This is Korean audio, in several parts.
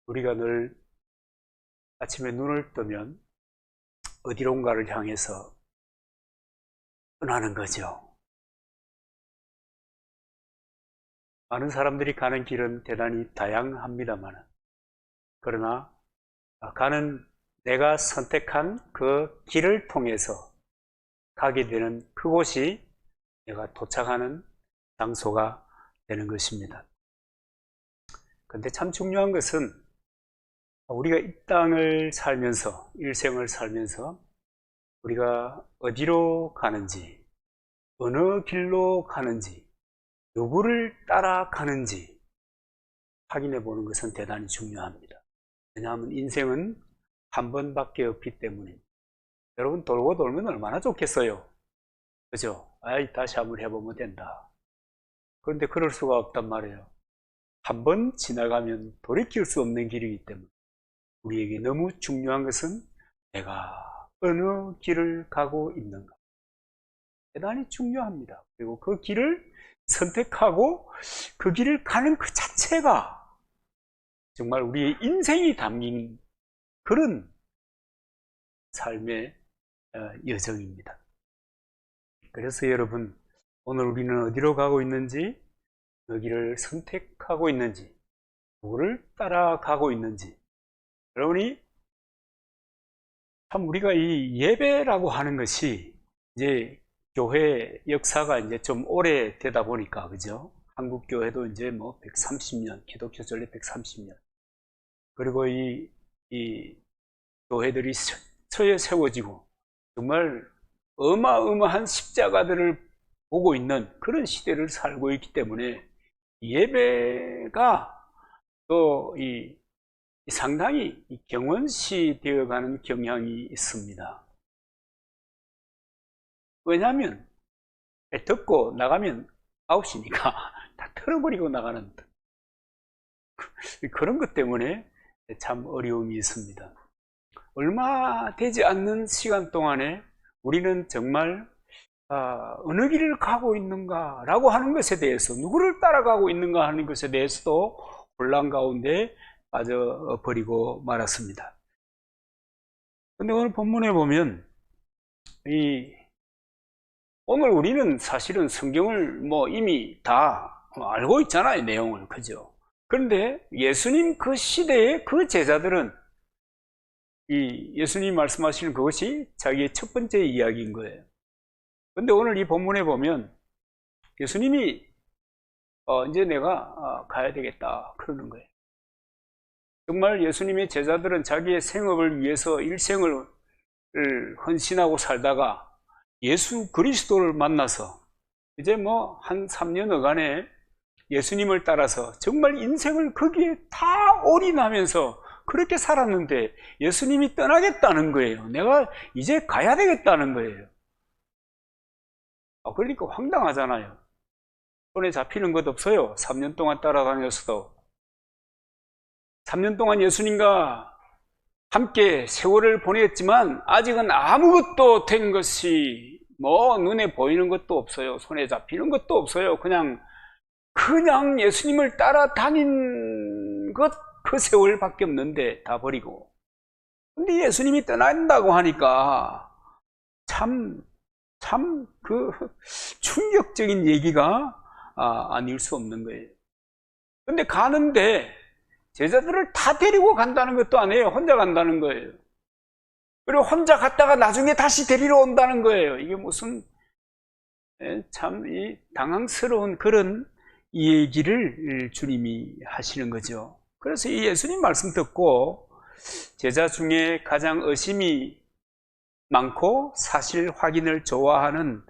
우리가 늘 아침에 눈을 뜨면 어디론가를 향해서 떠나는 거죠. 많은 사람들이 가는 길은 대단히 다양합니다만, 그러나 가는 내가 선택한 그 길을 통해서 가게 되는 그곳이 내가 도착하는 장소가 되는 것입니다. 그런데 참 중요한 것은 우리가 이 땅을 살면서, 일생을 살면서 우리가 어디로 가는지, 어느 길로 가는지, 누구를 따라가는지 확인해 보는 것은 대단히 중요합니다. 왜냐하면 인생은 한 번밖에 없기 때문에. 여러분, 돌고 돌면 얼마나 좋겠어요. 그죠? 다시 한번 해보면 된다. 그런데 그럴 수가 없단 말이에요. 한 번 지나가면 돌이킬 수 없는 길이기 때문에 우리에게 너무 중요한 것은 내가 어느 길을 가고 있는가. 대단히 중요합니다. 그리고 그 길을 선택하고 그 길을 가는 그 자체가 정말 우리의 인생이 담긴 그런 삶의 여정입니다. 그래서 여러분, 오늘 우리는 어디로 가고 있는지, 여기를 선택하고 있는지, 누구를 따라가고 있는지, 여러분이 참 우리가 이 예배라고 하는 것이 이제 교회 역사가 이제 좀 오래 되다 보니까, 그죠? 한국 교회도 이제 뭐 130년, 기독교 전례 130년. 그리고 이 교회들이 서에 세워지고 정말 어마어마한 십자가들을 보고 있는 그런 시대를 살고 있기 때문에 예배가 또 상당히 경원시 되어가는 경향이 있습니다. 왜냐하면 듣고 나가면 9시니까 다 틀어버리고 나가는 그런 것 때문에 참 어려움이 있습니다. 얼마 되지 않는 시간 동안에 우리는 정말 어느 길을 가고 있는가 라고 하는 것에 대해서, 누구를 따라가고 있는가 하는 것에 대해서도 혼란 가운데 빠져버리고 말았습니다. 그런데 오늘 본문에 보면 오늘 우리는 사실은 성경을 이미 다 알고 있잖아요, 내용을. 그죠? 그런데 예수님 그 시대의 그 제자들은 예수님 말씀하시는 그것이 자기의 첫 번째 이야기인 거예요. 그런데 오늘 이 본문에 보면 예수님이 이제 내가 가야 되겠다 그러는 거예요. 정말 예수님의 제자들은 자기의 생업을 위해서 일생을 헌신하고 살다가 예수 그리스도를 만나서 이제 한 3년 어간에 예수님을 따라서 정말 인생을 거기에 다 올인하면서 그렇게 살았는데 예수님이 떠나겠다는 거예요. 내가 이제 가야 되겠다는 거예요. 그러니까 황당하잖아요. 손에 잡히는 것 없어요. 3년 동안 따라다녔어도. 3년 동안 예수님과 함께 세월을 보냈지만 아직은 아무것도 된 것이 눈에 보이는 것도 없어요. 손에 잡히는 것도 없어요. 그냥 예수님을 따라다닌 그 세월밖에 없는데 다 버리고. 근데 예수님이 떠난다고 하니까 참 그 충격적인 얘기가 아닐 수 없는 거예요. 근데 가는데 제자들을 다 데리고 간다는 것도 아니에요. 혼자 간다는 거예요. 그리고 혼자 갔다가 나중에 다시 데리러 온다는 거예요. 이게 무슨 참 당황스러운 그런 얘기를 주님이 하시는 거죠. 그래서 이 예수님 말씀 듣고 제자 중에 가장 의심이 많고 사실 확인을 좋아하는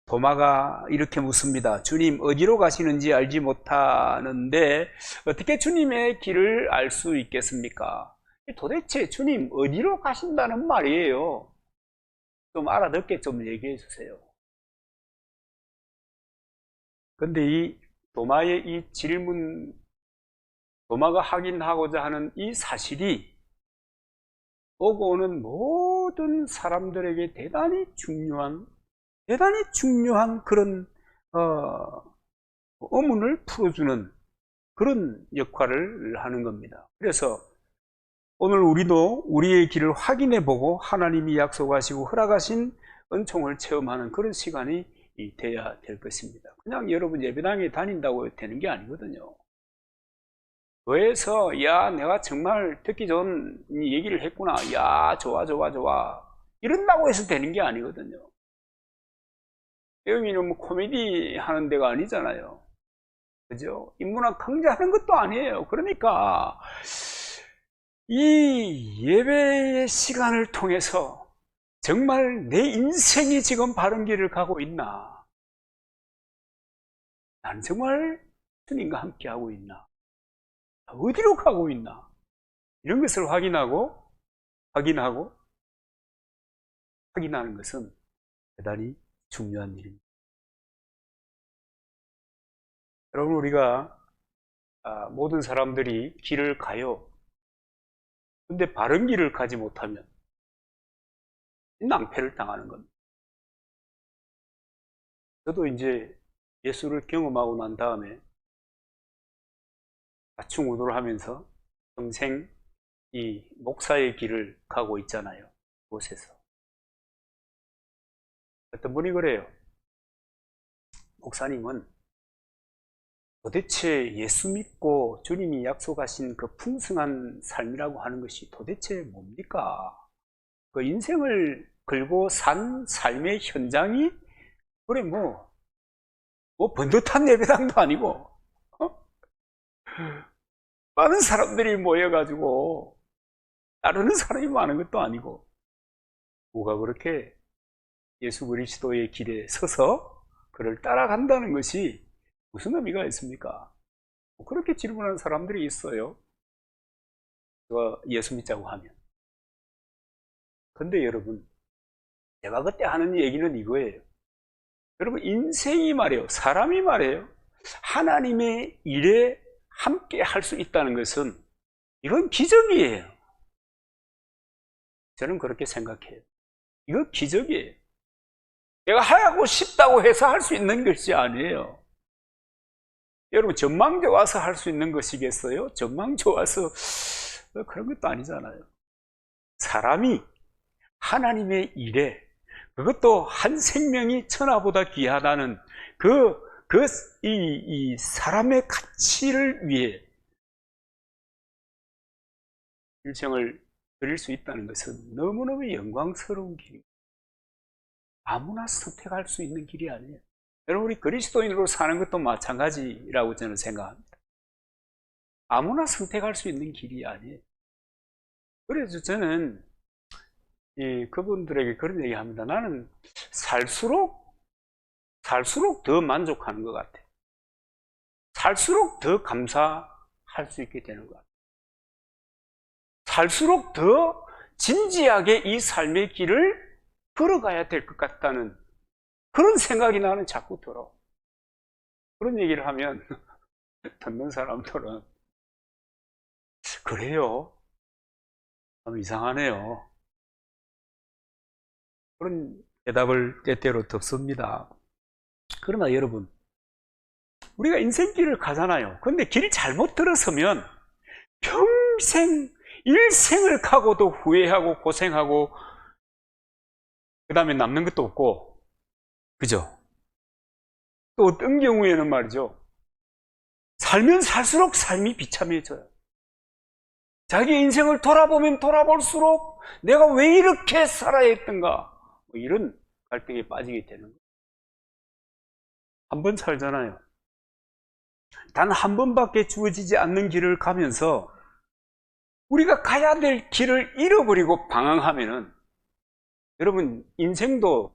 도마가 이렇게 묻습니다. 주님, 어디로 가시는지 알지 못하는데 어떻게 주님의 길을 알 수 있겠습니까? 도대체 주님 어디로 가신다는 말이에요? 좀 알아듣게 좀 얘기해 주세요. 그런데 이 도마의 이 질문, 도마가 확인하고자 하는 이 사실이 오고 오는 모든 사람들에게 대단히 중요한 그런 의문을 풀어주는 그런 역할을 하는 겁니다. 그래서 오늘 우리도 우리의 길을 확인해 보고 하나님이 약속하시고 허락하신 은총을 체험하는 그런 시간이 돼야 될 것입니다. 그냥 여러분 예배당에 다닌다고 되는 게 아니거든요. 교회에서 야 내가 정말 듣기 좋은 얘기를 했구나, 야 좋아 이런다고 해서 되는 게 아니거든요. 여기는 뭐 코미디 하는 데가 아니잖아요. 그죠? 인문학 강좌하는 것도 아니에요. 그러니까 이 예배의 시간을 통해서 정말 내 인생이 지금 바른 길을 가고 있나? 나는 정말 주님과 함께 하고 있나? 어디로 가고 있나? 이런 것을 확인하는 것은 대단히 중요한 일입니다. 여러분, 우리가 모든 사람들이 길을 가요. 근데 바른 길을 가지 못하면 낭패를 당하는 겁니다. 저도 이제 예수를 경험하고 난 다음에 좌충우돌 하면서 평생 이 목사의 길을 가고 있잖아요. 그곳에서. 어떤 분이 그래요. 목사님은 도대체 예수 믿고 주님이 약속하신 그 풍성한 삶이라고 하는 것이 도대체 뭡니까? 그 인생을 걸고 산 삶의 현장이 그래 뭐 번듯한 예배당도 아니고 많은 사람들이 모여가지고 따르는 사람이 많은 것도 아니고 뭐가 그렇게 예수 그리스도의 길에 서서 그를 따라간다는 것이 무슨 의미가 있습니까? 그렇게 질문하는 사람들이 있어요. 제가 예수 믿자고 하면. 근데 여러분, 제가 그때 하는 얘기는 이거예요. 여러분, 인생이 말이에요. 사람이 말이에요. 하나님의 일에 함께 할 수 있다는 것은 이건 기적이에요. 저는 그렇게 생각해요. 이건 기적이에요. 내가 하고 싶다고 해서 할 수 있는 것이 아니에요. 여러분, 전망 좋아서 할 수 있는 것이겠어요? 전망 좋아서 그런 것도 아니잖아요. 사람이 하나님의 일에, 그것도 한 생명이 천하보다 귀하다는 이 사람의 가치를 위해 일생을 드릴 수 있다는 것은 너무너무 영광스러운 길입니다. 아무나 선택할 수 있는 길이 아니에요. 여러분, 우리 그리스도인으로 사는 것도 마찬가지라고 저는 생각합니다. 아무나 선택할 수 있는 길이 아니에요. 그래서 저는 그분들에게 그런 얘기 합니다. 나는 살수록 더 만족하는 것 같아요. 살수록 더 감사할 수 있게 되는 것 같아요. 살수록 더 진지하게 이 삶의 길을 걸어가야 될 것 같다는 그런 생각이 나는 자꾸 들어. 그런 얘기를 하면 듣는 사람들은 그래요? 좀 이상하네요. 그런 대답을 때때로 듣습니다. 그러나 여러분, 우리가 인생길을 가잖아요. 그런데 길 잘못 들어서면 평생 일생을 가고도 후회하고 고생하고 그 다음에 남는 것도 없고, 그죠? 또 어떤 경우에는 말이죠, 살면 살수록 삶이 비참해져요. 자기 인생을 돌아보면 돌아볼수록 내가 왜 이렇게 살아야 했던가, 이런 갈등에 빠지게 되는 거예요. 한 번 살잖아요. 단 한 번밖에 주어지지 않는 길을 가면서 우리가 가야 될 길을 잃어버리고 방황하면은 여러분, 인생도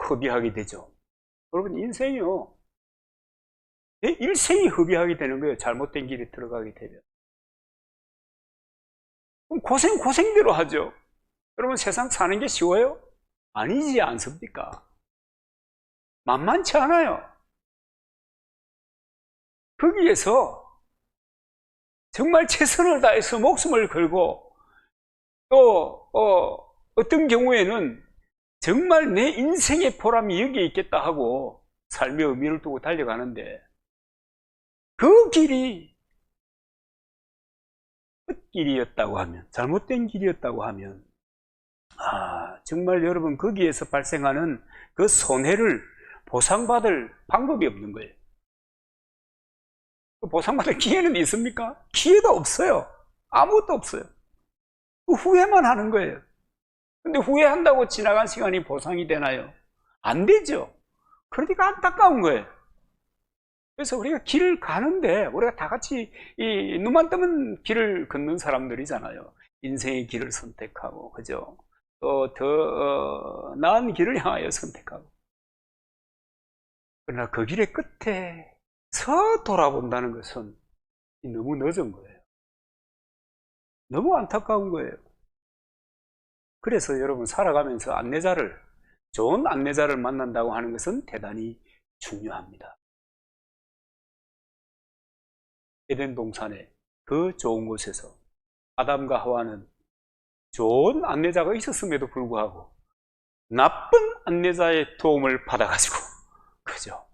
허비하게 되죠. 여러분, 인생이요, 내 일생이 허비하게 되는 거예요. 잘못된 길에 들어가게 되면. 그럼 고생대로 하죠. 여러분, 세상 사는 게 쉬워요? 아니지 않습니까? 만만치 않아요. 거기에서 정말 최선을 다해서 목숨을 걸고 또 어떤 경우에는 정말 내 인생의 보람이 여기에 있겠다 하고 삶의 의미를 두고 달려가는데 그 길이 헛길이었다고 하면, 잘못된 길이었다고 하면, 정말 여러분 거기에서 발생하는 그 손해를 보상받을 방법이 없는 거예요. 보상받을 기회는 있습니까? 기회가 없어요. 아무것도 없어요. 후회만 하는 거예요. 근데 후회한다고 지나간 시간이 보상이 되나요? 안 되죠. 그러니까 안타까운 거예요. 그래서 우리가 길을 가는데, 우리가 다 같이 이 눈만 뜨면 길을 걷는 사람들이잖아요. 인생의 길을 선택하고, 그죠? 또 더 나은 길을 향하여 선택하고. 그러나 그 길의 끝에서 돌아본다는 것은 너무 늦은 거예요. 너무 안타까운 거예요. 그래서 여러분 살아가면서 좋은 안내자를 만난다고 하는 것은 대단히 중요합니다. 에덴 동산에 그 좋은 곳에서 아담과 하와는 좋은 안내자가 있었음에도 불구하고 나쁜 안내자의 도움을 받아가지고, 그죠?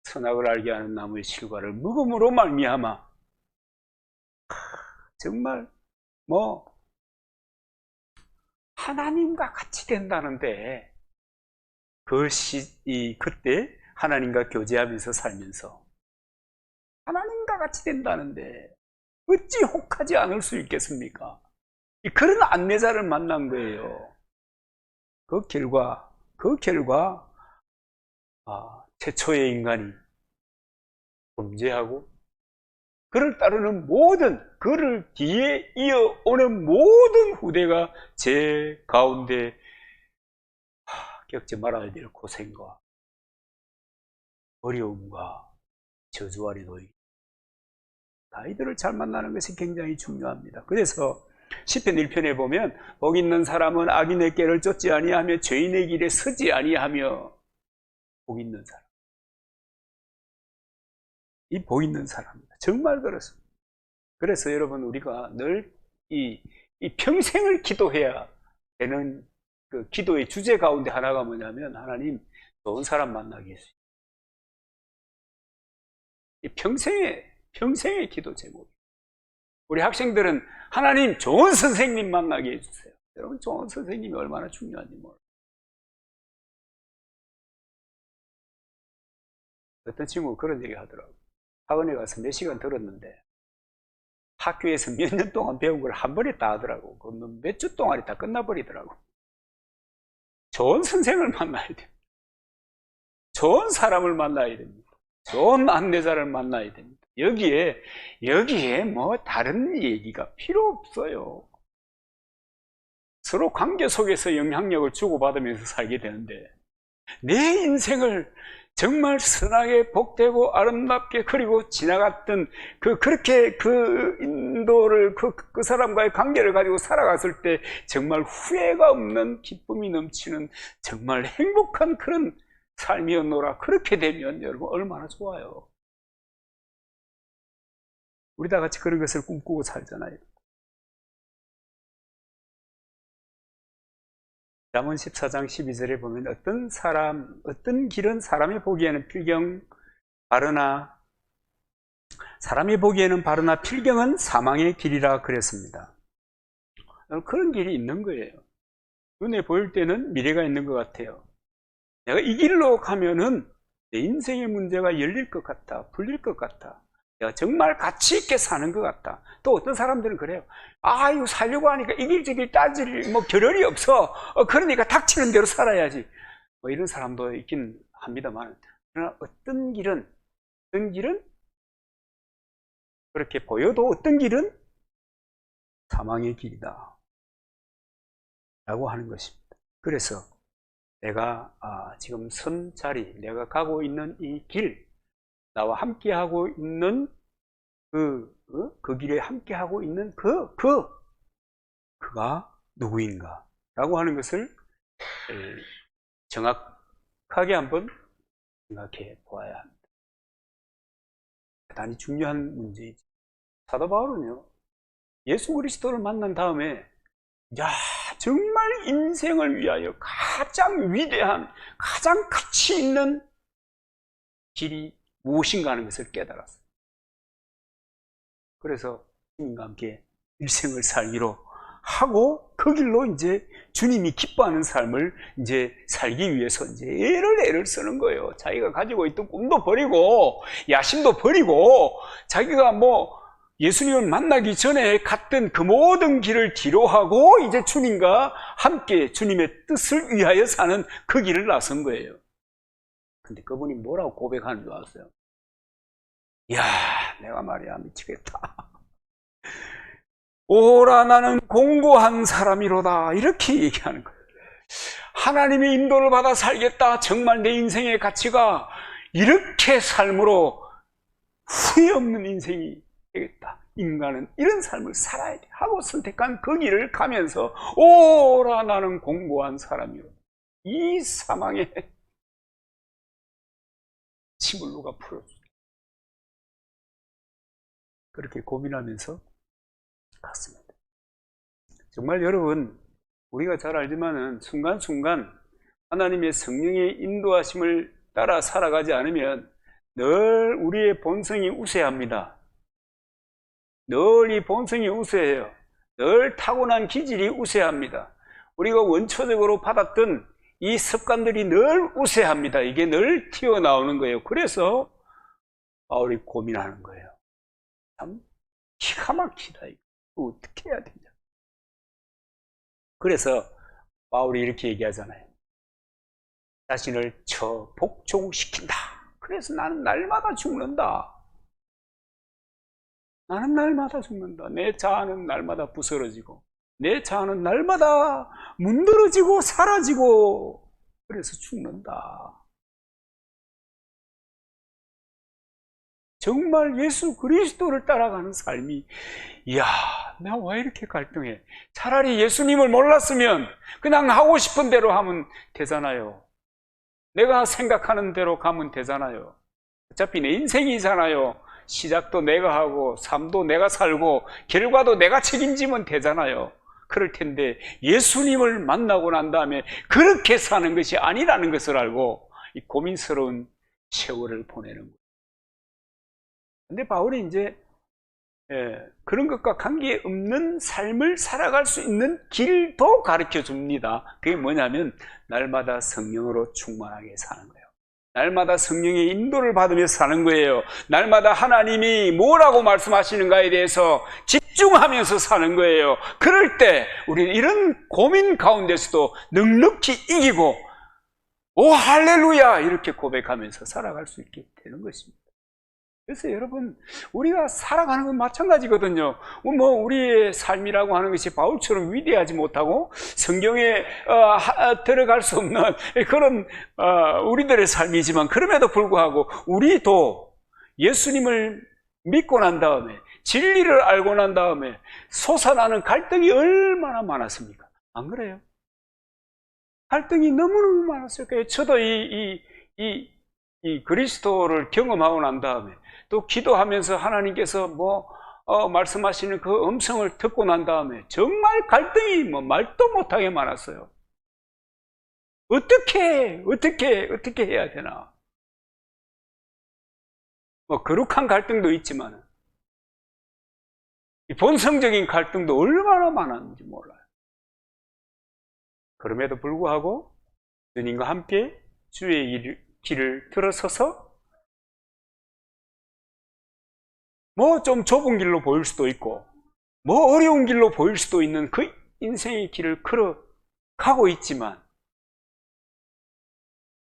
선악을 알게 하는 나무의 실과를 먹음으로 말미암아 정말 하나님과 같이 된다는데, 그때 하나님과 교제하면서 살면서 하나님과 같이 된다는데 어찌 혹하지 않을 수 있겠습니까? 그런 안내자를 만난 거예요. 그 결과 최초의 인간이 범죄하고 그를 따르는 그를 뒤에 이어오는 모든 후대가 제 가운데 겪지 말아야 될 고생과 어려움과 저주 아래 놓이게, 아이들을 잘 만나는 것이 굉장히 중요합니다. 그래서 시편 1편에 보면 복 있는 사람은 악인의 꾀를 쫓지 아니하며 죄인의 길에 서지 아니하며, 복 있는 사람, 이 복 있는 사람입니다. 정말 그렇습니다. 그래서 여러분 우리가 늘 이 평생을 기도해야 되는 그 기도의 주제 가운데 하나가 뭐냐면, 하나님 좋은 사람 만나게 해주세요. 이 평생의 기도 제목. 우리 학생들은 하나님 좋은 선생님 만나게 해주세요. 여러분 좋은 선생님이 얼마나 중요한지 몰라요. 어떤 친구가 그런 얘기 하더라고요. 학원에 가서 몇 시간 들었는데 학교에서 몇 년 동안 배운 걸 한 번에 다 하더라고. 그러면 몇 주 동안이 다 끝나버리더라고. 좋은 선생을 만나야 돼요. 좋은 사람을 만나야 됩니다. 좋은 안내자를 만나야 됩니다. 여기에 다른 얘기가 필요 없어요. 서로 관계 속에서 영향력을 주고받으면서 살게 되는데, 내 인생을 정말 선하게 복되고 아름답게, 그리고 지나갔던 그렇게 그 인도를 그 사람과의 관계를 가지고 살아갔을 때 정말 후회가 없는 기쁨이 넘치는 정말 행복한 그런 삶이었노라. 그렇게 되면 여러분 얼마나 좋아요. 우리 다 같이 그런 것을 꿈꾸고 살잖아요. 잠언 14장 12절에 보면 어떤 길은 사람이 보기에는 필경은 사망의 길이라 그랬습니다. 그런 길이 있는 거예요. 눈에 보일 때는 미래가 있는 것 같아요. 내가 이 길로 가면은 내 인생의 문제가 열릴 것 같다, 풀릴 것 같다, 내가 정말 가치 있게 사는 것 같다. 또 어떤 사람들은 그래요. 이거 살려고 하니까 이 길 저 길 따질 겨를이 없어. 그러니까 닥치는 대로 살아야지. 이런 사람도 있긴 합니다만, 그러나 어떤 길은 그렇게 보여도 어떤 길은 사망의 길이다 라고 하는 것입니다. 그래서 내가 지금 선 자리, 내가 가고 있는 이 길, 나와 함께하고 있는 그 길에 함께하고 있는 그가 누구인가 라고 하는 것을 정확하게 한번 생각해 보아야 합니다. 대단히 중요한 문제이죠. 사도 바울은요, 예수 그리스도를 만난 다음에 정말 인생을 위하여 가장 위대한, 가장 가치 있는 길이 무엇인가 하는 것을 깨달았어요. 그래서 주님과 함께 일생을 살기로 하고 그 길로 이제 주님이 기뻐하는 삶을 이제 살기 위해서 이제 애를 쓰는 거예요. 자기가 가지고 있던 꿈도 버리고 야심도 버리고 자기가 뭐 예수님을 만나기 전에 갔던 그 모든 길을 뒤로하고 이제 주님과 함께 주님의 뜻을 위하여 사는 그 길을 나선 거예요. 근데 그분이 뭐라고 고백하는 줄 아세요? 이야, 내가 말이야 미치겠다. 오라 나는 공고한 사람이로다, 이렇게 얘기하는 거예요. 하나님의 인도를 받아 살겠다. 정말 내 인생의 가치가 이렇게 삶으로 후회 없는 인생이 되겠다. 인간은 이런 삶을 살아야 돼 하고 선택한 그 길을 가면서 오라 나는 공고한 사람이로다. 이 사망에 침을 누가 풀어주다. 그렇게 고민하면서 갔습니다. 정말 여러분, 우리가 잘 알지만은 순간순간 하나님의 성령의 인도하심을 따라 살아가지 않으면 늘 우리의 본성이 우세합니다. 늘 이 본성이 우세해요. 늘 타고난 기질이 우세합니다. 우리가 원초적으로 받았던 이 습관들이 늘 우세합니다. 이게 늘 튀어나오는 거예요. 그래서 바울이 고민하는 거예요. 참 기가 막히다. 이거 어떻게 해야 되냐. 그래서 바울이 이렇게 얘기하잖아요. 자신을 복종시킨다. 그래서 나는 날마다 죽는다. 나는 날마다 죽는다. 내 자아는 날마다 부스러지고 내 자아는 날마다 문드러지고 사라지고 그래서 죽는다. 정말 예수 그리스도를 따라가는 삶이, 이야, 내가 왜 이렇게 갈등해? 차라리 예수님을 몰랐으면 그냥 하고 싶은 대로 하면 되잖아요. 내가 생각하는 대로 가면 되잖아요. 어차피 내 인생이잖아요. 시작도 내가 하고 삶도 내가 살고 결과도 내가 책임지면 되잖아요. 그럴 텐데 예수님을 만나고 난 다음에 그렇게 사는 것이 아니라는 것을 알고 이 고민스러운 세월을 보내는 거예요. 근데 바울이 이제 그런 것과 관계없는 삶을 살아갈 수 있는 길도 가르쳐 줍니다. 그게 뭐냐면 날마다 성령으로 충만하게 사는 거예요. 날마다 성령의 인도를 받으며 사는 거예요. 날마다 하나님이 뭐라고 말씀하시는가에 대해서 집중하면서 사는 거예요. 그럴 때 우리는 이런 고민 가운데서도 넉넉히 이기고 오 할렐루야 이렇게 고백하면서 살아갈 수 있게 되는 것입니다. 그래서 여러분, 우리가 살아가는 건 마찬가지거든요. 뭐 우리의 삶이라고 하는 것이 바울처럼 위대하지 못하고 성경에 들어갈 수 없는 그런 우리들의 삶이지만 그럼에도 불구하고 우리도 예수님을 믿고 난 다음에 진리를 알고 난 다음에 솟아나는 갈등이 얼마나 많았습니까? 안 그래요? 갈등이 너무너무 많았을 거예요. 저도 이 그리스도를 경험하고 난 다음에 또 기도하면서 하나님께서 말씀하시는 그 음성을 듣고 난 다음에 정말 갈등이 말도 못하게 많았어요. 어떻게 해야 되나? 거룩한 갈등도 있지만 본성적인 갈등도 얼마나 많았는지 몰라요. 그럼에도 불구하고 주님과 함께 주의 길을 들어서서 좀 좁은 길로 보일 수도 있고 어려운 길로 보일 수도 있는 그 인생의 길을 걸어가고 있지만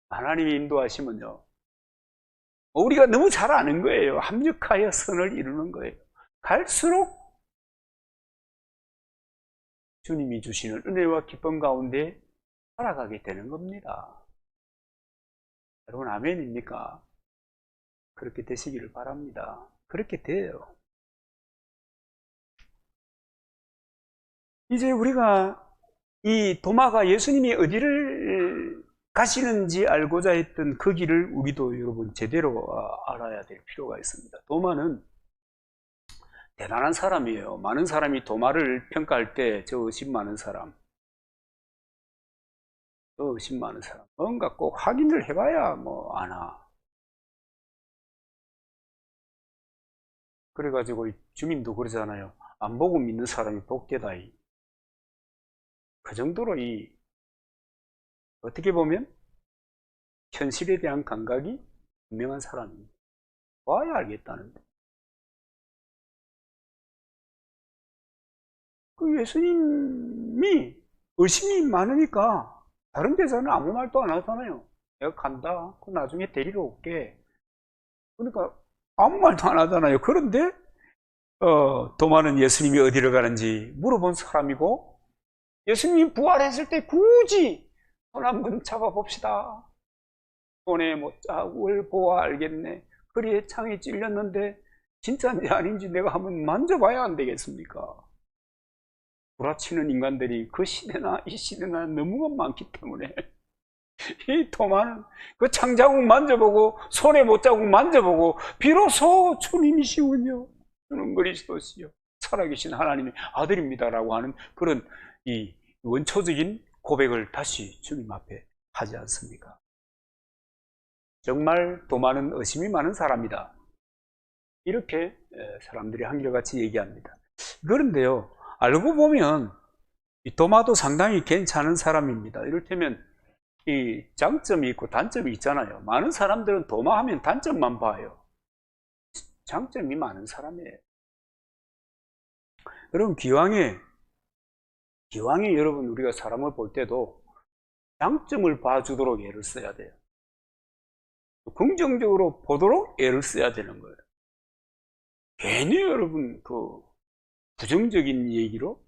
하나님이 인도하시면요 우리가 너무 잘 아는 거예요. 합력하여 선을 이루는 거예요. 갈수록 주님이 주시는 은혜와 기쁨 가운데 살아가게 되는 겁니다. 여러분 아멘입니까? 그렇게 되시기를 바랍니다. 그렇게 돼요. 이제 우리가 이 도마가 예수님이 어디를 가시는지 알고자 했던 그 길을 우리도 여러분 제대로 알아야 될 필요가 있습니다. 도마는 대단한 사람이에요. 많은 사람이 도마를 평가할 때 저 의심 많은 사람, 뭔가 꼭 확인을 해봐야 아나. 그래가지고 주님도 그러잖아요. 안 보고 믿는 사람이 복되다. 그 정도로 어떻게 보면 현실에 대한 감각이 분명한 사람입니다. 봐야 알겠다는데. 그 예수님이 의심이 많으니까 다른 데서는 아무 말도 안 하잖아요. 내가 간다. 그 나중에 데리러 올게. 그러니까 아무 말도 안 하잖아요. 그런데 도마는 예수님이 어디로 가는지 물어본 사람이고, 예수님이 부활했을 때 굳이 손 한번 잡아봅시다. 손에 못 자국을 보아 알겠네. 허리에 창이 찔렸는데 진짜인지 아닌지 내가 한번 만져봐야 안 되겠습니까? 구라치는 인간들이 그 시대나 이 시대나 너무가 많기 때문에 이 도마는 그 창자국 만져보고 손에 못자국 만져보고 비로소 주님이시군요. 주는 그리스도시요 살아계신 하나님의 아들입니다라고 하는 그런 이 원초적인 고백을 다시 주님 앞에 하지 않습니까? 정말 도마는 의심이 많은 사람이다. 이렇게 사람들이 한결같이 얘기합니다. 그런데요, 알고 보면 이 도마도 상당히 괜찮은 사람입니다. 이를테면 이 장점이 있고 단점이 있잖아요. 많은 사람들은 도마하면 단점만 봐요. 장점이 많은 사람이에요. 여러분, 기왕에 여러분 우리가 사람을 볼 때도 장점을 봐주도록 애를 써야 돼요. 긍정적으로 보도록 애를 써야 되는 거예요. 괜히 여러분 그 부정적인 얘기로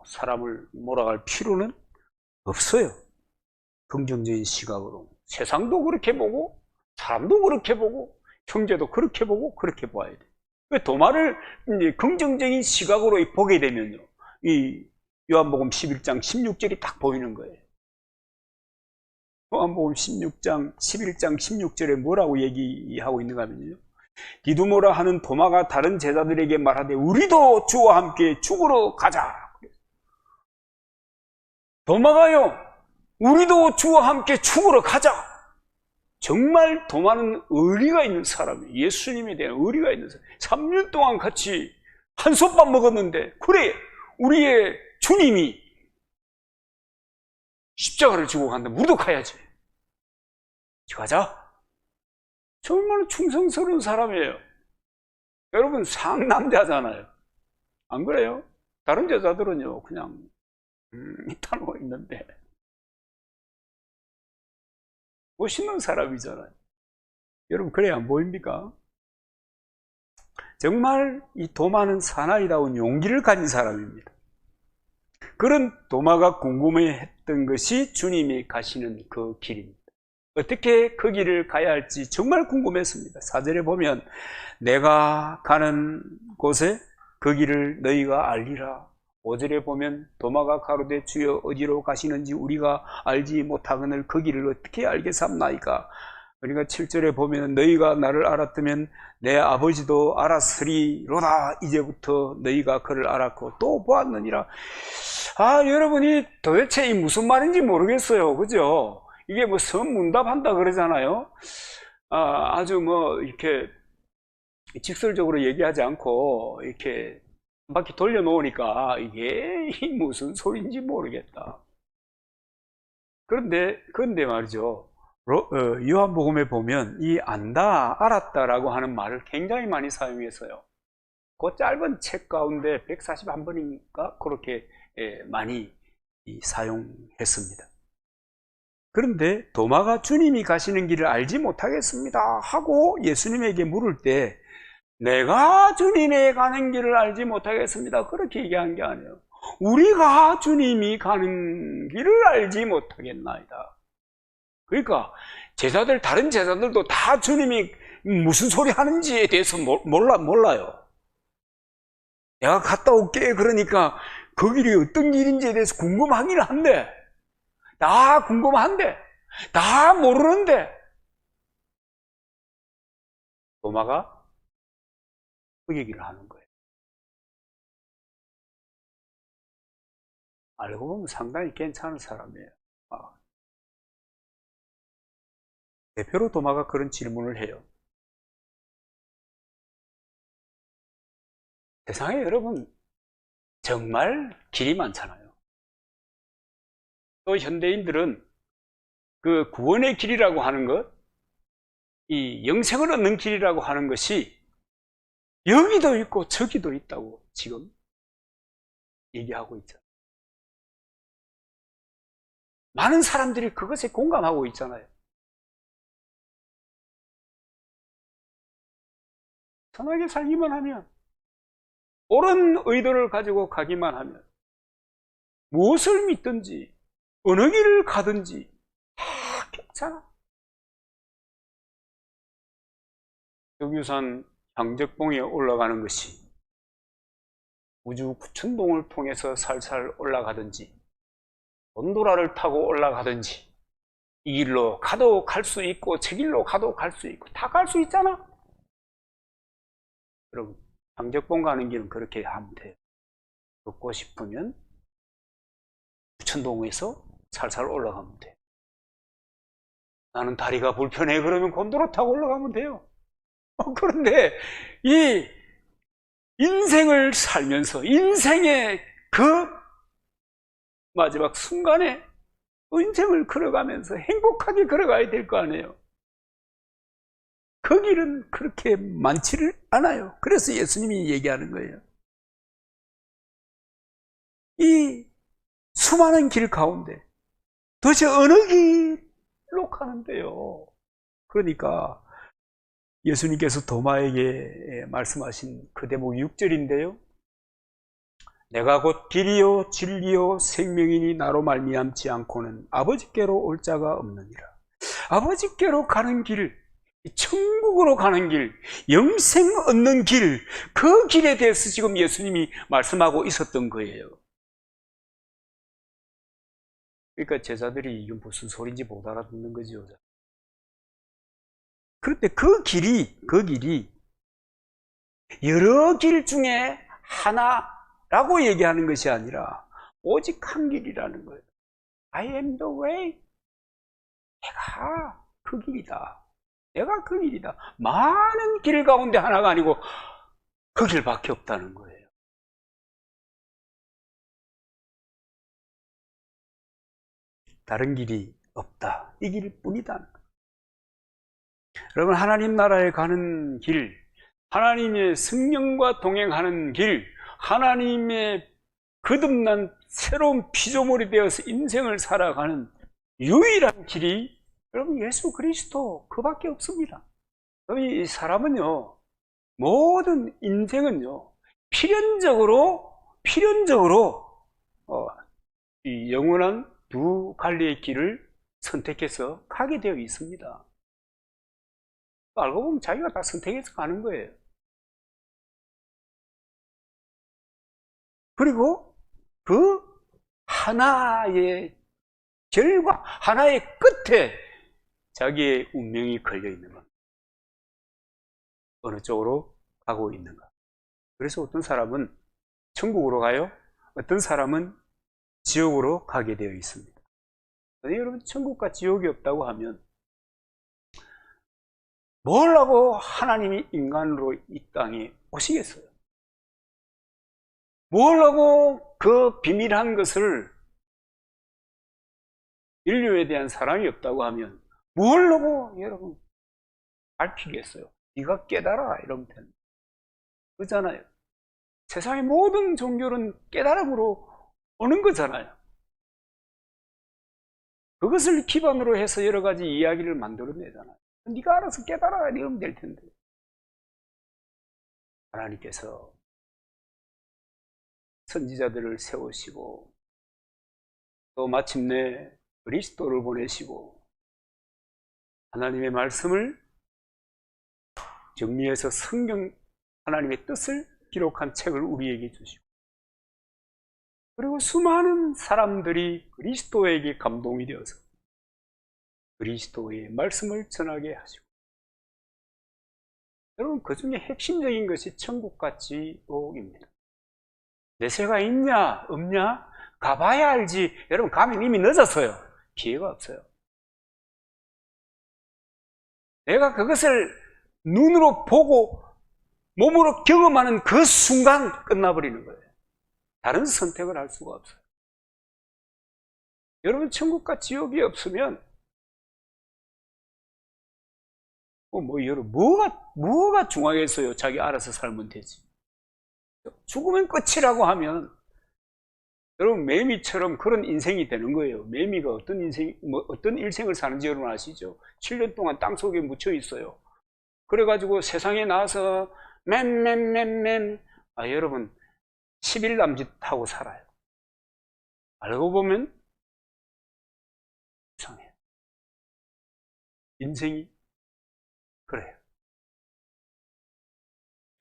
사람을 몰아갈 필요는 없어요. 긍정적인 시각으로 세상도 그렇게 보고 사람도 그렇게 보고 형제도 그렇게 보고 그렇게 봐야 돼요. 도마를 이제 긍정적인 시각으로 보게 되면요, 이 요한복음 11장 16절이 딱 보이는 거예요. 요한복음 16장 11장 16절에 뭐라고 얘기하고 있는가 하면요, 디두모라 하는 도마가 다른 제자들에게 말하되 우리도 주와 함께 죽으러 가자. 도마가요, 우리도 주와 함께 죽으러 가자. 정말 도마는 의리가 있는 사람이에요. 예수님에 대한 의리가 있는 사람. 3년 동안 같이 한솥밥 먹었는데, 그래, 우리의 주님이 십자가를 지고 간다. 우리도 가야지. 가자. 정말 충성스러운 사람이에요. 여러분, 상남자잖아요. 안 그래요? 다른 제자들은요, 그냥 이따로 있는데 멋있는 사람이잖아요. 여러분, 그래야 안 보입니까? 정말 이 도마는 사나이다운 용기를 가진 사람입니다. 그런 도마가 궁금해했던 것이 주님이 가시는 그 길입니다. 어떻게 그 길을 가야 할지 정말 궁금했습니다. 4절에 보면 내가 가는 곳에 그 길을 너희가 알리라. 5절에 보면 도마가 가로되 주여 어디로 가시는지 우리가 알지 못하거늘 그 길을 어떻게 알겠삼나이까. 그러니까 7절에 보면 너희가 나를 알았다면 내 아버지도 알았으리로다. 이제부터 너희가 그를 알았고 또 보았느니라. 여러분이 도대체 이 무슨 말인지 모르겠어요. 그죠? 이게 뭐 선문답한다 그러잖아요. 아주 뭐 이렇게 직설적으로 얘기하지 않고 이렇게 한 바퀴 돌려놓으니까 이게 무슨 소리인지 모르겠다. 그런데 말이죠. 요한복음에 보면 이 안다, 알았다라고 하는 말을 굉장히 많이 사용했어요. 그 짧은 책 가운데 141번인가 그렇게 많이 사용했습니다. 그런데 도마가 주님이 가시는 길을 알지 못하겠습니다 하고 예수님에게 물을 때 내가 주님의 가는 길을 알지 못하겠습니다 그렇게 얘기한 게 아니에요. 우리가 주님이 가는 길을 알지 못하겠나이다. 그러니까 다른 제자들도 다 주님이 무슨 소리 하는지에 대해서 몰라요. 내가 갔다 올게 그러니까 그 길이 어떤 길인지에 대해서 궁금하긴 한데, 다 궁금한데, 다 모르는데, 도마가 그 얘기를 하는 거예요. 알고 보면 상당히 괜찮은 사람이에요. 대표로 도마가 그런 질문을 해요. 세상에 여러분 정말 길이 많잖아요. 또 현대인들은 그 구원의 길이라고 하는 것, 이 영생을 얻는 길이라고 하는 것이 여기도 있고 저기도 있다고 지금 얘기하고 있잖아요. 많은 사람들이 그것에 공감하고 있잖아요. 선하게 살기만 하면, 옳은 의도를 가지고 가기만 하면, 무엇을 믿든지 어느 길을 가든지 다 괜찮아. 덕유산 향적봉에 올라가는 것이 우주 구천동을 통해서 살살 올라가든지 곤도라를 타고 올라가든지 이 길로 가도 갈 수 있고 저 길로 가도 갈 수 있고 다 갈 수 있잖아. 여러분 향적봉 가는 길은 그렇게 하면 돼요. 걷고 싶으면 구천동에서 살살 올라가면 돼요. 나는 다리가 불편해 그러면 곤도라 타고 올라가면 돼요. 그런데 이 인생을 살면서 인생의 그 마지막 순간에 인생을 걸어가면서 행복하게 걸어가야 될 거 아니에요. 그 길은 그렇게 많지를 않아요. 그래서 예수님이 얘기하는 거예요. 이 수많은 길 가운데 도대체 어느 길로 가는데요? 그러니까 예수님께서 도마에게 말씀하신 그 대목 6절인데요. 내가 곧 길이요 진리요 생명이니 나로 말미암지 않고는 아버지께로 올 자가 없느니라. 아버지께로 가는 길, 천국으로 가는 길, 영생 얻는 길, 그 길에 대해서 지금 예수님이 말씀하고 있었던 거예요. 그러니까 제자들이 이게 무슨 소리인지 못 알아듣는 거죠. 그런데 그 길이 여러 길 중에 하나라고 얘기하는 것이 아니라 오직 한 길이라는 거예요. I am the way. 내가 그 길이다. 내가 그 길이다. 많은 길 가운데 하나가 아니고 그 길밖에 없다는 거예요. 다른 길이 없다. 이 길뿐이다. 여러분 하나님 나라에 가는 길, 하나님의 성령과 동행하는 길, 하나님의 거듭난 새로운 피조물이 되어서 인생을 살아가는 유일한 길이 여러분 예수 그리스도 그밖에 없습니다. 이 사람은요, 모든 인생은요 필연적으로 이 영원한 두 갈래의 길을 선택해서 가게 되어 있습니다. 알고 보면 자기가 다 선택해서 가는 거예요. 그리고 그 하나의 결과, 하나의 끝에 자기의 운명이 걸려 있는 겁니다. 어느 쪽으로 가고 있는가. 그래서 어떤 사람은 천국으로 가요. 어떤 사람은 지옥으로 가게 되어 있습니다. 여러분 천국과 지옥이 없다고 하면 뭘 하고 하나님이 인간으로 이 땅에 오시겠어요? 뭘 하고 그 비밀한 것을 인류에 대한 사랑이 없다고 하면 뭘 하고 여러분 밝히겠어요? 네가 깨달아 이러면 되는 그렇잖아요. 세상의 모든 종교는 깨달음으로 오는 거잖아요. 그것을 기반으로 해서 여러 가지 이야기를 만들어내잖아요. 네가 알아서 깨달아 이러면 될 텐데 하나님께서 선지자들을 세우시고 또 마침내 그리스도를 보내시고 하나님의 말씀을 정리해서 성경 하나님의 뜻을 기록한 책을 우리에게 주시고 그리고 수많은 사람들이 그리스도에게 감동이 되어서 그리스도의 말씀을 전하게 하시고 여러분 그 중에 핵심적인 것이 천국과 지옥입니다. 내세가 있냐 없냐 가봐야 알지. 여러분 가면 이미 늦었어요. 기회가 없어요. 내가 그것을 눈으로 보고 몸으로 경험하는 그 순간 끝나버리는 거예요. 다른 선택을 할 수가 없어요. 여러분, 천국과 지옥이 없으면 여러분, 뭐가 중요하겠어요? 자기 알아서 살면 되지. 죽으면 끝이라고 하면 여러분, 매미처럼 그런 인생이 되는 거예요. 매미가 어떤 일생을 사는지 여러분 아시죠? 7년 동안 땅속에 묻혀 있어요. 그래가지고 세상에 나와서 여러분 10일 남짓하고 살아요. 알고 보면 이상해요. 인생이 그래요.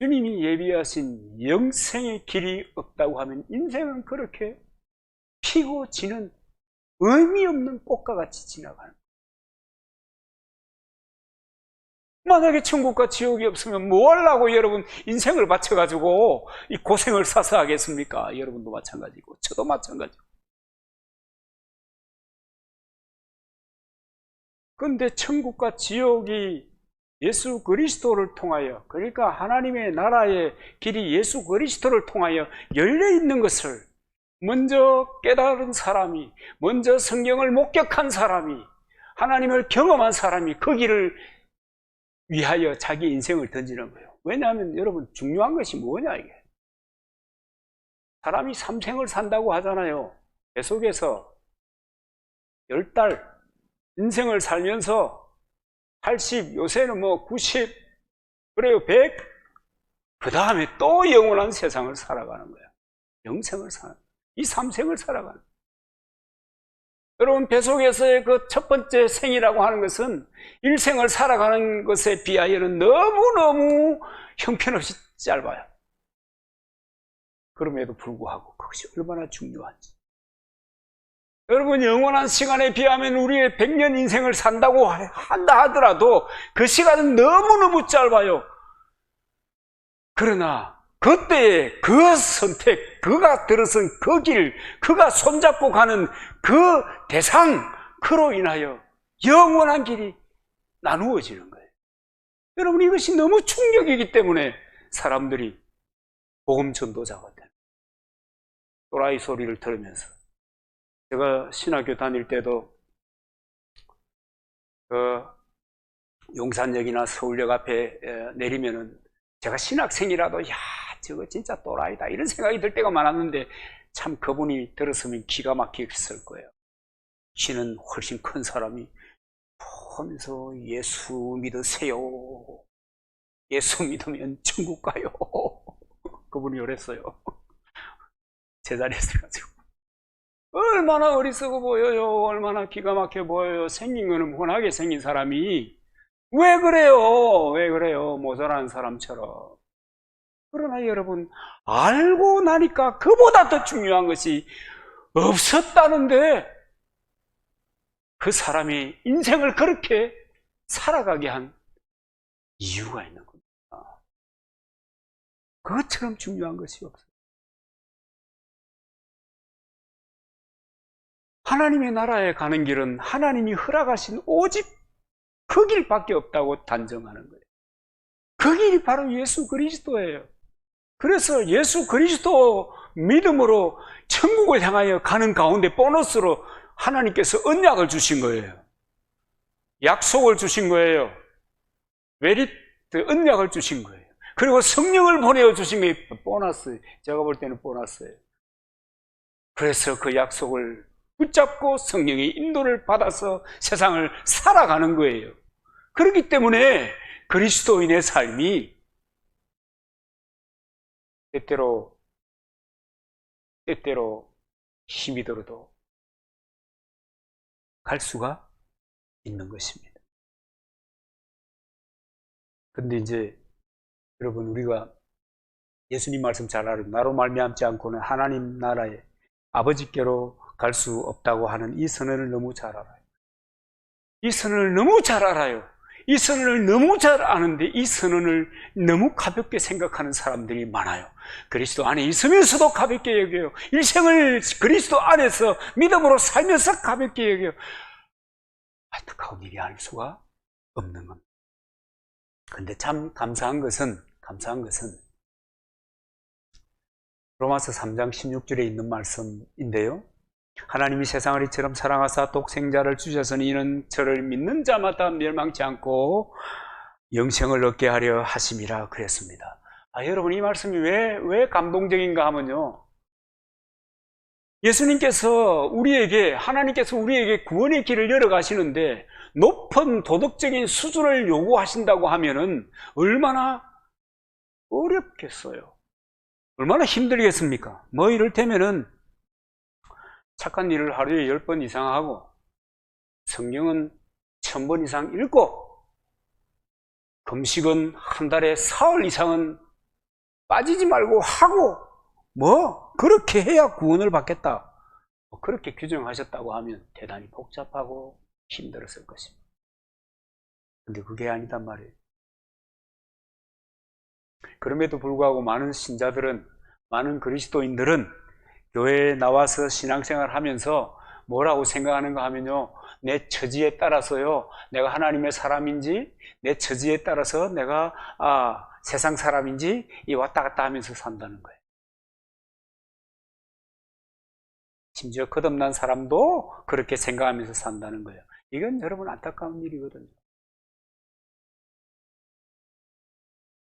주님이 예비하신 영생의 길이 없다고 하면 인생은 그렇게 피고 지는 의미 없는 꽃과 같이 지나가는 거예요. 만약에 천국과 지옥이 없으면 뭐 하려고 여러분 인생을 바쳐가지고 이 고생을 사서 하겠습니까? 여러분도 마찬가지고 저도 마찬가지고. 그런데 천국과 지옥이 예수 그리스도를 통하여, 그러니까 하나님의 나라의 길이 예수 그리스도를 통하여 열려있는 것을 먼저 깨달은 사람이, 먼저 성경을 목격한 사람이, 하나님을 경험한 사람이 그 길을 위하여 자기 인생을 던지는 거예요. 왜냐하면 여러분, 중요한 것이 뭐냐 이게. 사람이 삼생을 산다고 하잖아요. 계속해서 10달 인생을 살면서 80, 요새는 90, 그래요 100, 그 다음에 또 영원한 세상을 살아가는 거예요. 영생을 사는, 이 삼생을 살아가는 거예요. 여러분, 뱃속에서의 그 첫 번째 생이라고 하는 것은 일생을 살아가는 것에 비하여는 너무너무 형편없이 짧아요. 그럼에도 불구하고 그것이 얼마나 중요한지. 여러분, 영원한 시간에 비하면 우리의 100년 인생을 산다고 한다 하더라도 그 시간은 너무너무 짧아요. 그러나 그때의 그 선택, 그가 들어선 그 길, 그가 손잡고 가는 그 대상, 그로 인하여 영원한 길이 나누어지는 거예요. 여러분, 이것이 너무 충격이기 때문에 사람들이 복음 전도자가 돼요. 또라이 소리를 들으면서. 제가 신학교 다닐 때도 용산역이나 서울역 앞에 내리면은 제가 신학생이라도 저거 진짜 또라이다 이런 생각이 들 때가 많았는데, 참 그분이 들었으면 기가 막혔을 거예요. 키는 훨씬 큰 사람이 하면서 예수 믿으세요. 예수 믿으면 천국 가요. 그분이 그랬어요. 제자리에 서가지고. 얼마나 어리석어 보여요. 얼마나 기가 막혀 보여요. 생긴 거는 훤하게 생긴 사람이 왜 그래요? 왜 그래요? 모자란 사람처럼. 그러나 여러분, 알고 나니까 그보다 더 중요한 것이 없었다는데 그 사람이 인생을 그렇게 살아가게 한 이유가 있는 겁니다. 그것처럼 중요한 것이 없어요. 하나님의 나라에 가는 길은 하나님이 허락하신 오직 그 길밖에 없다고 단정하는 거예요. 그 길이 바로 예수 그리스도예요. 그래서 예수 그리스도 믿음으로 천국을 향하여 가는 가운데 보너스로 하나님께서 언약을 주신 거예요. 약속을 주신 거예요. 메리트, 언약을 주신 거예요. 그리고 성령을 보내어 주신 게 보너스, 제가 볼 때는 보너스예요. 그래서 그 약속을 붙잡고 성령의 인도를 받아서 세상을 살아가는 거예요. 그렇기 때문에 그리스도인의 삶이 때때로 힘이 들어도 갈 수가 있는 것입니다. 근데 이제 여러분, 우리가 예수님 말씀 잘 알아요. 나로 말미암지 않고는 하나님 나라에 아버지께로 갈 수 없다고 하는 이 선언을 너무 잘 알아요. 이 선언을 너무 잘 알아요. 이 선언을 너무 잘 아는데 이 선언을 너무 가볍게 생각하는 사람들이 많아요. 그리스도 안에 있으면서도 가볍게 여겨요. 일생을 그리스도 안에서 믿음으로 살면서 가볍게 여겨요. 안타까운 일이 아닐 수가 없는 겁니다. 그런데 참 감사한 것은 감사한 것은 로마서 3장 16절에 있는 말씀인데요. 하나님이 세상을 이처럼 사랑하사 독생자를 주셨으니 이는 저를 믿는 자마다 멸망치 않고 영생을 얻게 하려 하심이라 그랬습니다. 여러분, 이 말씀이 왜 감동적인가 하면요, 하나님께서 우리에게 구원의 길을 열어가시는데 높은 도덕적인 수준을 요구하신다고 하면은 얼마나 어렵겠어요. 얼마나 힘들겠습니까? 뭐 이를테면은 착한 일을 하루에 10번 이상 하고 성경은 1000번 이상 읽고 금식은 한 달에 사흘 이상은 빠지지 말고 하고 그렇게 해야 구원을 받겠다, 그렇게 규정하셨다고 하면 대단히 복잡하고 힘들었을 것입니다. 근데 그게 아니단 말이에요. 그럼에도 불구하고 많은 신자들은, 많은 그리스도인들은 교회에 나와서 신앙생활을 하면서 뭐라고 생각하는가 하면요, 내 처지에 따라서요, 내가 하나님의 사람인지 내 처지에 따라서 내가 세상 사람인지 왔다 갔다 하면서 산다는 거예요. 심지어 거듭난 사람도 그렇게 생각하면서 산다는 거예요. 이건 여러분 안타까운 일이거든요.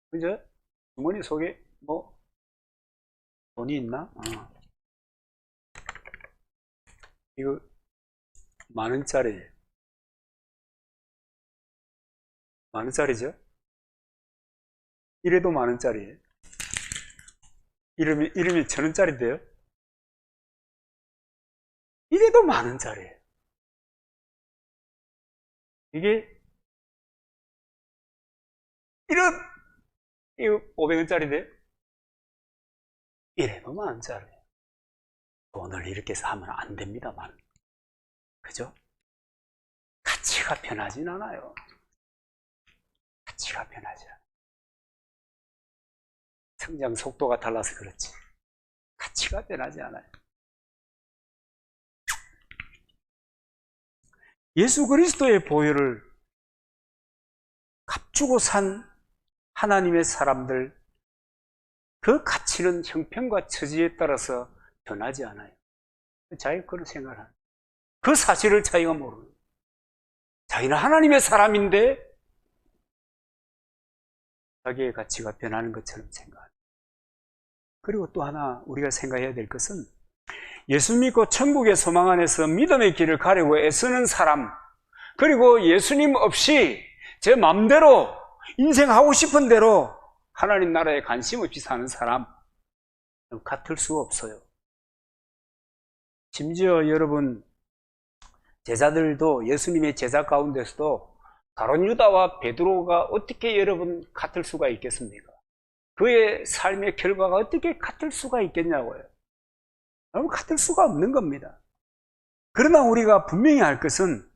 그죠? 주머니 속에 돈이 있나? 이거 10,000원짜리예요. 10,000원짜리죠? 이래도 10,000원짜리예요. 이름이 1,000원짜리인데요? 이래도 10,000원짜리예요. 이게 이거 500원짜리인데 이래도 10,000원짜리예요. 돈을 이렇게 해서 하면 안 됩니다만, 그죠? 가치가 변하진 않아요. 가치가 변하지 않아요. 성장 속도가 달라서 그렇지 가치가 변하지 않아요. 예수 그리스도의 보혈을 값주고 산 하나님의 사람들, 그 가치는 형편과 처지에 따라서 변하지 않아요. 자기가 그런 생각을 하는, 그 사실을 자기가 모르는, 자기는 하나님의 사람인데 자기의 가치가 변하는 것처럼 생각합니다. 그리고 또 하나 우리가 생각해야 될 것은, 예수 믿고 천국의 소망 안에서 믿음의 길을 가려고 애쓰는 사람, 그리고 예수님 없이 제 마음대로 인생 하고 싶은 대로 하나님 나라에 관심 없이 사는 사람 같을 수가 없어요. 심지어 여러분, 제자들도, 예수님의 제자 가운데서도 가룟 유다와 베드로가 어떻게 여러분 같을 수가 있겠습니까? 그의 삶의 결과가 어떻게 같을 수가 있겠냐고요. 여러분, 같을 수가 없는 겁니다. 그러나 우리가 분명히 알 것은,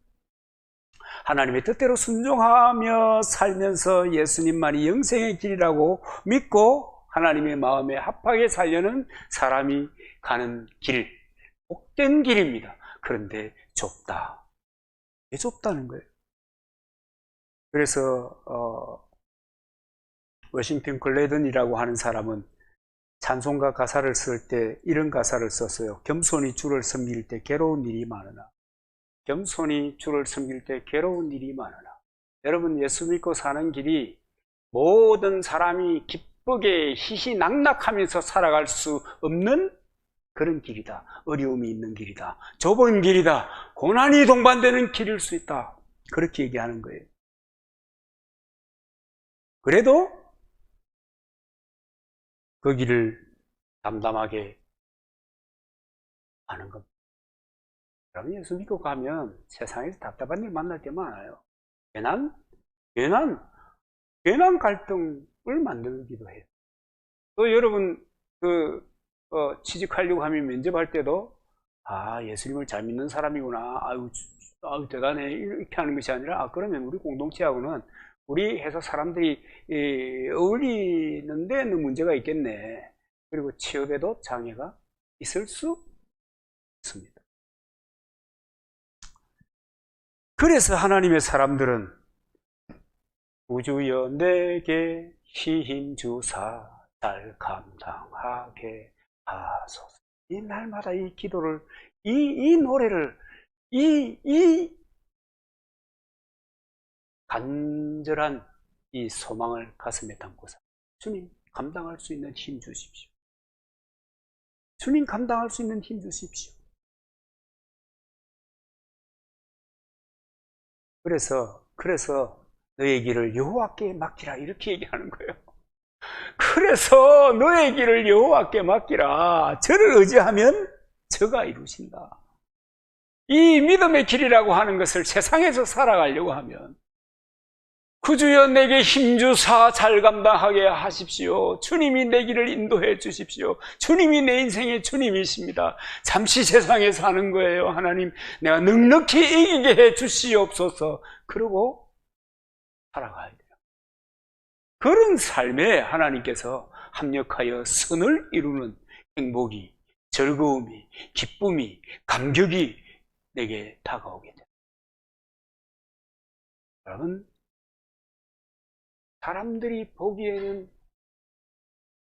하나님의 뜻대로 순종하며 살면서 예수님만이 영생의 길이라고 믿고 하나님의 마음에 합하게 살려는 사람이 가는 길, 복된 길입니다. 그런데 좁다. 왜 좁다는 거예요? 그래서 워싱턴 글래든이라고 하는 사람은 찬송가 가사를 쓸 때 이런 가사를 썼어요. 겸손히 주를 섬길 때 괴로운 일이 많으나, 겸손히 주를 섬길 때 괴로운 일이 많으나. 여러분, 예수 믿고 사는 길이 모든 사람이 기쁘게 희희낙낙하면서 살아갈 수 없는 그런 길이다. 어려움이 있는 길이다. 좁은 길이다. 고난이 동반되는 길일 수 있다. 그렇게 얘기하는 거예요. 그래도 그 길을 담담하게 가는 겁니다. 여러분, 예수 믿고 가면 세상에서 답답한 일 만날 게 많아요. 괜한 갈등을 만들기도 해요. 또 여러분, 취직하려고 하면 면접할 때도, 예수님을 잘 믿는 사람이구나, 아유 대단해, 이렇게 하는 것이 아니라, 그러면 우리 공동체하고는, 우리 회사 사람들이 어울리는 데는 문제가 있겠네. 그리고 취업에도 장애가 있을 수 있습니다. 그래서 하나님의 사람들은, 우주여 내게 힘 주사 잘 감당하게 하소서. 이 날마다 이 기도를, 이 노래를, 이 간절한 이 소망을 가슴에 담고서 주님 감당할 수 있는 힘 주십시오. 주님 감당할 수 있는 힘 주십시오. 그래서 너의 길을 여호와께 맡기라 이렇게 얘기하는 거예요. 그래서 너의 길을 여호와께 맡기라. 저를 의지하면 저가 이루신다. 이 믿음의 길이라고 하는 것을 세상에서 살아가려고 하면 구주여 내게 힘주사 잘 감당하게 하십시오. 주님이 내 길을 인도해 주십시오. 주님이 내 인생의 주님이십니다. 잠시 세상에 사는 거예요. 하나님 내가 넉넉히 이기게 해 주시옵소서. 그러고 살아가야 돼요. 그런 삶에 하나님께서 합력하여 선을 이루는 행복이, 즐거움이, 기쁨이, 감격이 내게 다가오게 됩니다. 여러분, 사람들이 보기에는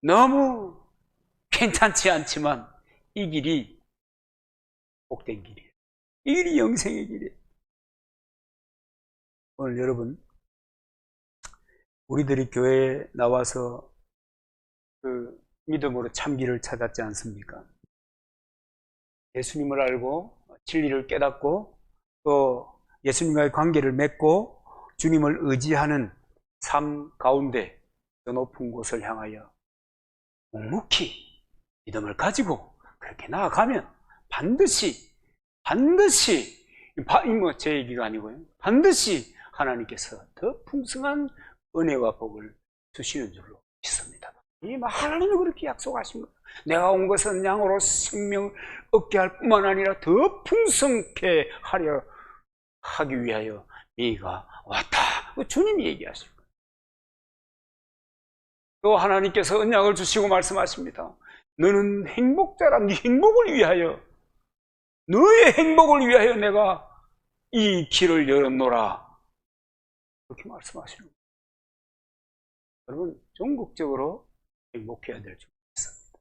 너무 괜찮지 않지만 이 길이 복된 길이에요. 이 길이 영생의 길이에요. 오늘 여러분, 우리들이 교회에 나와서 그 믿음으로 참기를 찾았지 않습니까? 예수님을 알고 진리를 깨닫고 또 예수님과의 관계를 맺고 주님을 의지하는 삶 가운데 더 높은 곳을 향하여 묵묵히 믿음을 가지고 그렇게 나아가면 반드시 제 얘기가 아니고요. 반드시 하나님께서 더 풍성한 은혜와 복을 주시는 줄로 믿습니다. 이 하나님이 그렇게 약속하신 거예요. 내가 온 것은 양으로 생명을 얻게 할 뿐만 아니라 더 풍성케 하려 하기 위하여 네가 왔다. 주님이 얘기하신 거예요. 또 하나님께서 언약을 주시고 말씀하십니다. 너는 행복자라. 네 행복을 위하여, 너의 행복을 위하여 내가 이 길을 열었노라. 그렇게 말씀하시는 거예요. 여러분, 전국적으로 행복해야 될 줄 믿습니다.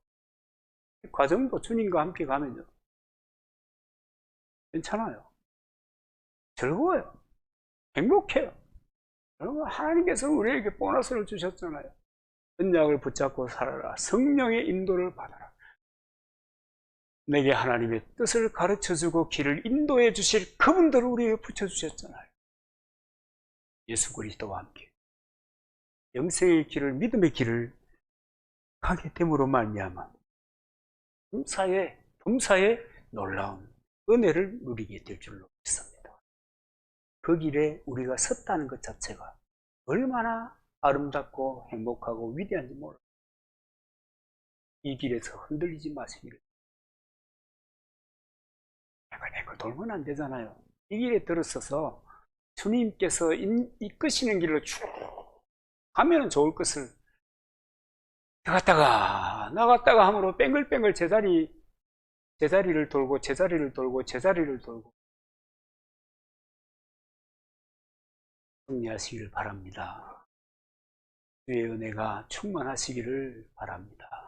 이 과정도 주님과 함께 가면요, 괜찮아요. 즐거워요. 행복해요. 여러분, 하나님께서 우리에게 보너스를 주셨잖아요. 언약을 붙잡고 살아라. 성령의 인도를 받아라. 내게 하나님의 뜻을 가르쳐주고 길을 인도해 주실 그분들을 우리에게 붙여주셨잖아요. 예수 그리스도와 함께 영생의 길을, 믿음의 길을 가게 됨으로 말미암아 범사에 놀라운 은혜를 누리게 될 줄로 믿습니다. 그 길에 우리가 섰다는 것 자체가 얼마나 아름답고 행복하고 위대한지 몰라요. 이 길에서 흔들리지 마시기를. 내가 돌면 안 되잖아요. 이 길에 들어서서 주님께서 이끄시는 길로 쭉 가면 좋을 것을 나갔다가 함으로 뺑글뺑글 제자리를 돌고 승리하시기를 바랍니다. 주의 은혜가 충만하시기를 바랍니다.